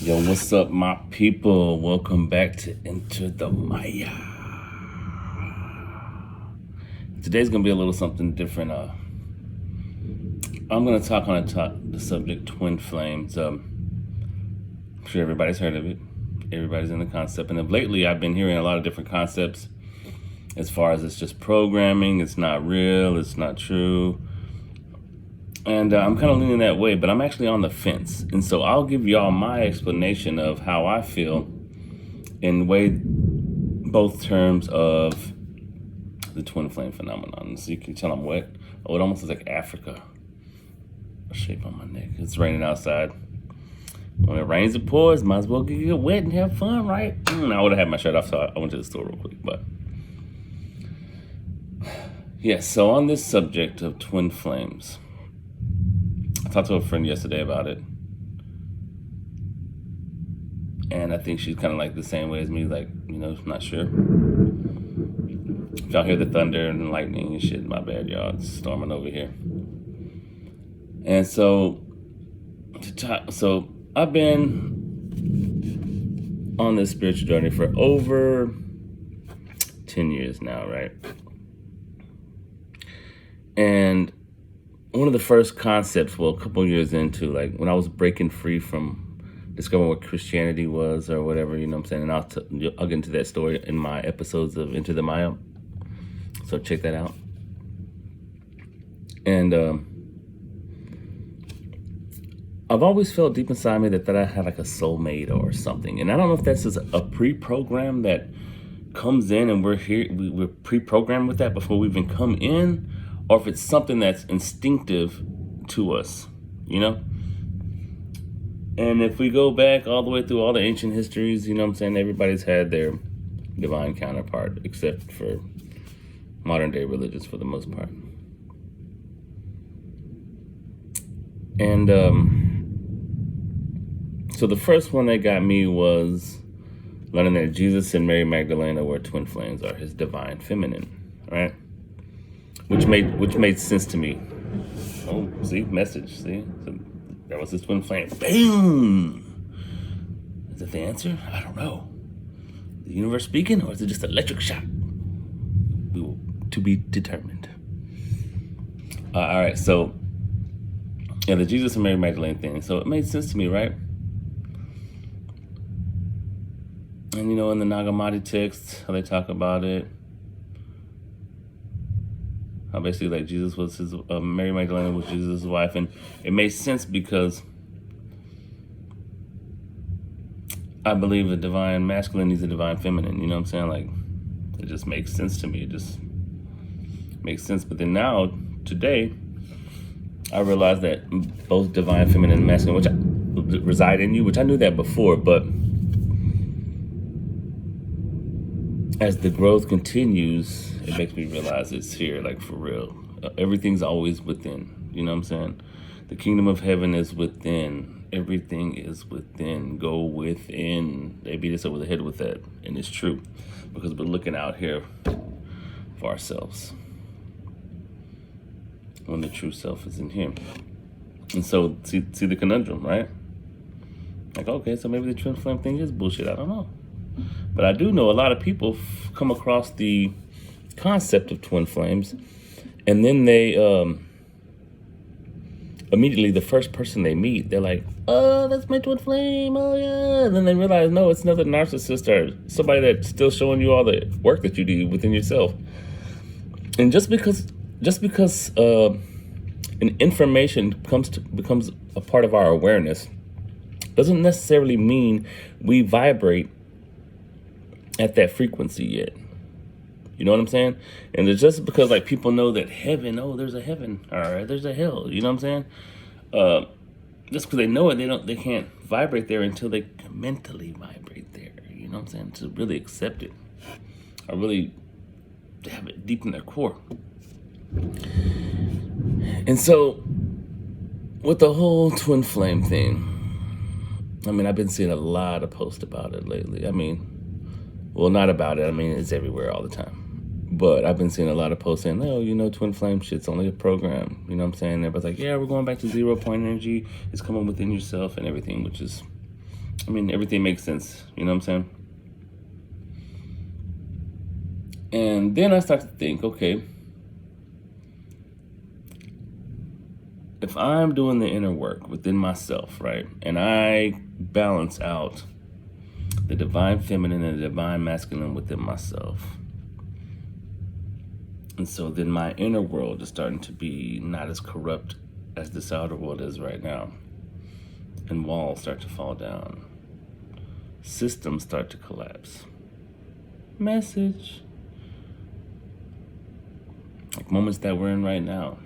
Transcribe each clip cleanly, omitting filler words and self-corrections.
Yo, what's up, my people? Welcome back to Enter the Maya. Today's gonna be a little something different. I'm gonna talk on the subject twin flames. I'm sure everybody's heard of it. Everybody's in the concept, and of lately, I've been hearing a lot of different concepts. As far as it's just programming, it's not real, it's not true. And I'm kind of leaning that way, but I'm actually on the fence. And so I'll give y'all my explanation of how I feel in both terms of the twin flame phenomenon. So you can tell I'm wet. Oh, it almost looks like Africa. A shape on my neck. It's raining outside. When it rains, it pours. Might as well get wet and have fun, right? I would have had my shirt off, so I went to the store real quick. But yes, so on this subject of twin flames, I talked to a friend yesterday about it, and I think she's kind of like the same way as me, like, not sure. If y'all hear the thunder and lightning and shit, my bad, y'all. It's storming over here. And so I've been on this spiritual journey for over 10 years now, right? And one of the first concepts, a couple years into, like when I was breaking free from discovering what Christianity was or whatever, you know what I'm saying? And I'll get into that story in my episodes of Enter the Maya. So check that out. And I've always felt deep inside me that I had like a soulmate or something. And I don't know if that's just a pre-program that comes in and we're pre-programmed with that before we even come in, or if it's something that's instinctive to us, And if we go back all the way through all the ancient histories, everybody's had their divine counterpart, except for modern day religions for the most part. And so the first one that got me was learning that Jesus and Mary Magdalene were twin flames, or his divine feminine, right? Which made sense to me. Oh, see, message, see? So that was his twin flame. Boom! Is that the answer? I don't know. The universe speaking, or is it just electric shock? To be determined. All right, so yeah, the Jesus and Mary Magdalene thing. So it made sense to me, right? And in the Nag Hammadi text, how they talk about it, how basically like Jesus was his, Mary Magdalene was Jesus' wife, and it made sense because I believe a divine masculine needs a divine feminine. You know what I'm saying? Like, it just makes sense to me. It just makes sense. But then now, today, I realize that both divine feminine and masculine, which reside in you, which I knew that before, but as the growth continues, it makes me realize it's here, like for real. Everything's always within. You know what I'm saying? The kingdom of heaven is within. Everything is within. Go within. They beat us over the head with that, and it's true, because we're looking out here for ourselves when the true self is in here. And so, see the conundrum, right? Like, okay, so maybe the twin flame thing is bullshit. I don't know. But I do know a lot of people come across the concept of twin flames, and then they immediately, the first person they meet, they're like, oh, that's my twin flame, oh yeah. And then they realize, no, it's another narcissist or somebody that's still showing you all the work that you do within yourself. And just because an information becomes a part of our awareness doesn't necessarily mean we vibrate at that frequency yet. You know what I'm saying? And it's just because like people know that heaven, oh, there's a heaven, or there's a hell. You know what I'm saying? Just because they know it, they can't vibrate there until they mentally vibrate there. You know what I'm saying? To really accept it, or really to have it deep in their core. And so, with the whole twin flame thing, I mean, I've been seeing a lot of posts about it lately. I mean, well, not about it. I mean, it's everywhere all the time. But I've been seeing a lot of posts saying, oh, twin flame shit's only a program. You know what I'm saying? Everybody's like, yeah, we're going back to 0 point energy. It's coming within yourself and everything, which is I mean, everything makes sense. You know what I'm saying? And then I start to think, okay, if I'm doing the inner work within myself, right, and I balance out the divine feminine and the divine masculine within myself, and so then my inner world is starting to be not as corrupt as this outer world is right now, and walls start to fall down, systems start to collapse. Message. Like moments that we're in right now.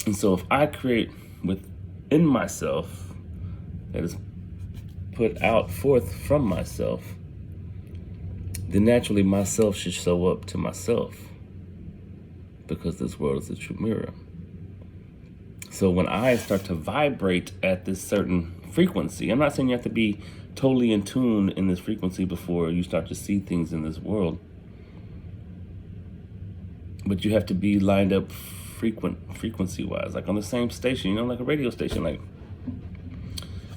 And so if I create within myself that is put out forth from myself, then naturally myself should show up to myself, because this world is a true mirror. So when I start to vibrate at this certain frequency, I'm not saying you have to be totally in tune in this frequency before you start to see things in this world, but you have to be lined up frequency wise, like on the same station, like a radio station. Like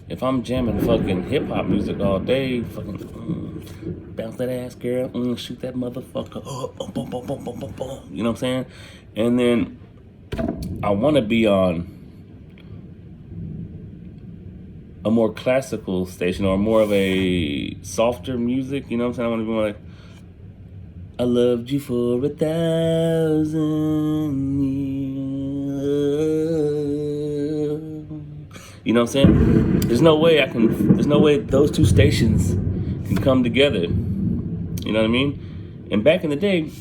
if I'm jamming fucking hip hop music all day, fucking bounce that ass, girl, shoot that motherfucker up, boom, boom, boom, boom, boom, boom, boom. You know what I'm saying? And then I want to be on a more classical station or more of a softer music. You know what I'm saying? I want to be more like, I loved you for 1,000 years. You know what I'm saying? There's no way those two stations can come together. You know what I mean? And back in the day,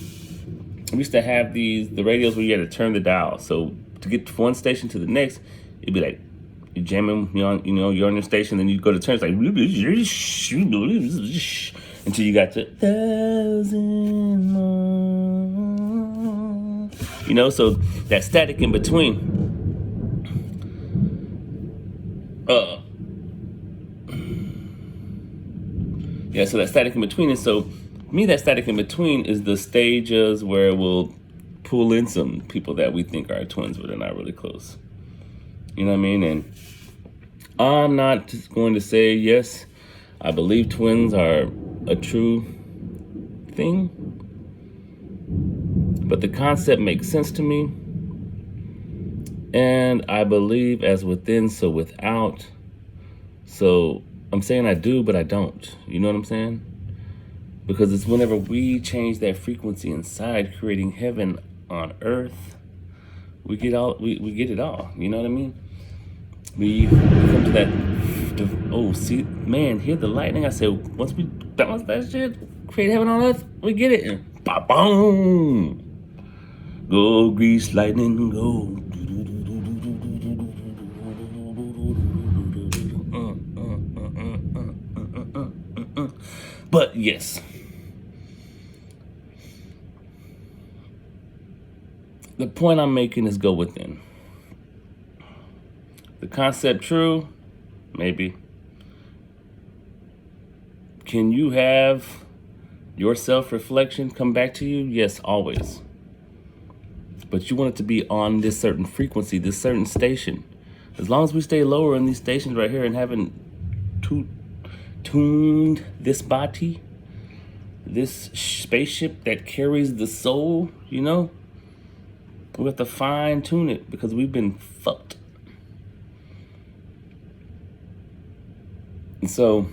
we used to have the radios where you had to turn the dial. So to get from one station to the next, it'd be like, you're jamming, you're on your station, then you go to turn, it's like, until you got to 1,000 more. So that static in between. So that static in between is that static in between is the stages where we'll pull in some people that we think are twins, but they're not really close. You know what I mean? And I'm not just going to say, yes, I believe twins are a true thing, but the concept makes sense to me. And I believe as within, so without. So I'm saying I do, but I don't. You know what I'm saying? Because it's whenever we change that frequency inside, creating heaven on earth, we get it all. You know what I mean? We come to that. Oh, see, man, hear the lightning. I said, once we balance that shit, create heaven on earth, we get it. And boom. Go grease lightning, go. But yes, the point I'm making is go within. The concept true? Maybe. Can you have your self-reflection come back to you? Yes, always. But you want it to be on this certain frequency, this certain station. As long as we stay lower in these stations right here and haven't tuned this body, this spaceship that carries the soul, we have to fine tune it because we've been fucked. And so,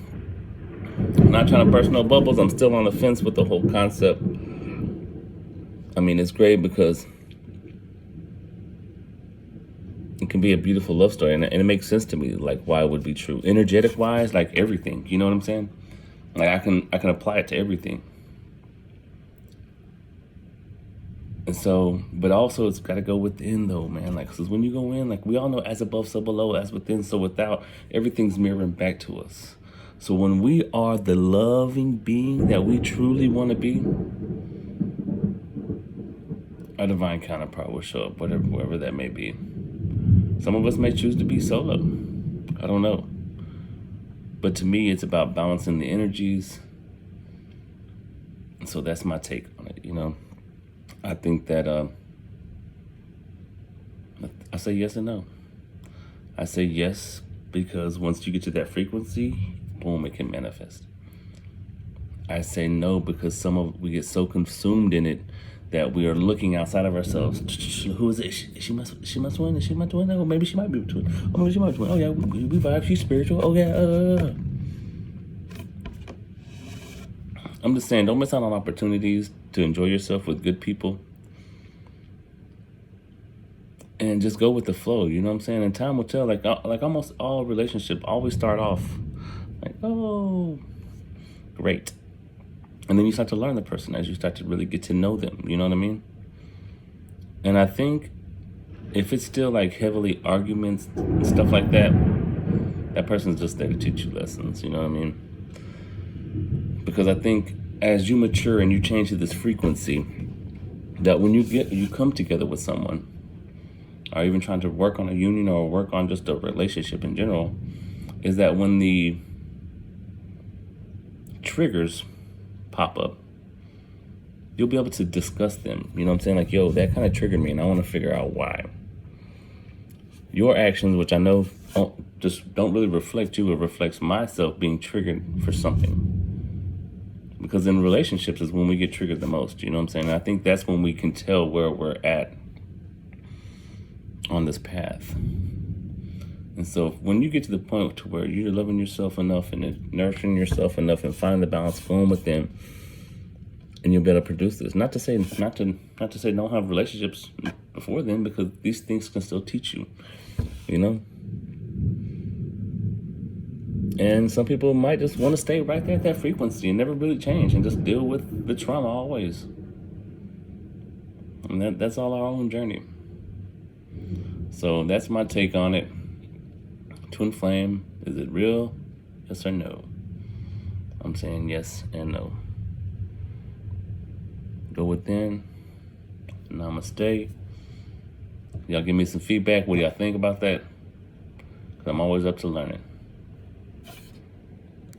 I'm not trying to burst no bubbles. I'm still on the fence with the whole concept. I mean, it's great because it can be a beautiful love story, and it makes sense to me, like why it would be true. Energetic wise, like everything. You know what I'm saying? Like I can apply it to everything. And so, but also it's got to go within though, man. Like, because when you go in, like we all know, as above, so below, as within, so without, everything's mirroring back to us. So when we are the loving being that we truly want to be, our divine counterpart will show up, wherever that may be. Some of us may choose to be solo. I don't know. But to me, it's about balancing the energies. And so that's my take on it, I think that I say yes and no. I say yes because once you get to that frequency, boom, it can manifest. I say no because we get so consumed in it that we are looking outside of ourselves. Who is it? She must win. Is she must win? Oh, maybe she might be twin. Oh, maybe she might win. Oh yeah, we vibe. She's spiritual. Oh yeah. I'm just saying, don't miss out on opportunities to enjoy yourself with good people, and just go with the flow. You know what I'm saying? And time will tell. Like almost all relationships always start off like, oh, great. And then you start to learn the person as you start to really get to know them. You know what I mean? And I think if it's still like heavily arguments and stuff like that, that person's just there to teach you lessons. You know what I mean? Because I think as you mature and you change to this frequency, that when you come together with someone, or even trying to work on a union or work on just a relationship in general, is that when the triggers pop up, you'll be able to discuss them. You know what I'm saying? Like, yo, that kind of triggered me and I want to figure out why. Your actions, which I know don't really reflect you, it reflects myself being triggered for something. Because in relationships is when we get triggered the most. You know what I'm saying? And I think that's when we can tell where we're at on this path. And so when you get to the point to where you're loving yourself enough and nurturing yourself enough and finding the balance going with them, and you'll be able to produce this. Not to say don't have relationships before then, because these things can still teach you, you know? And some people might just want to stay right there at that frequency and never really change and just deal with the trauma always. And that's all our own journey. So that's my take on it. Twin flame, is it real? Yes or no? I'm saying yes and no. Go within. Namaste. Y'all give me some feedback. What do y'all think about that? 'Cause I'm always up to learning.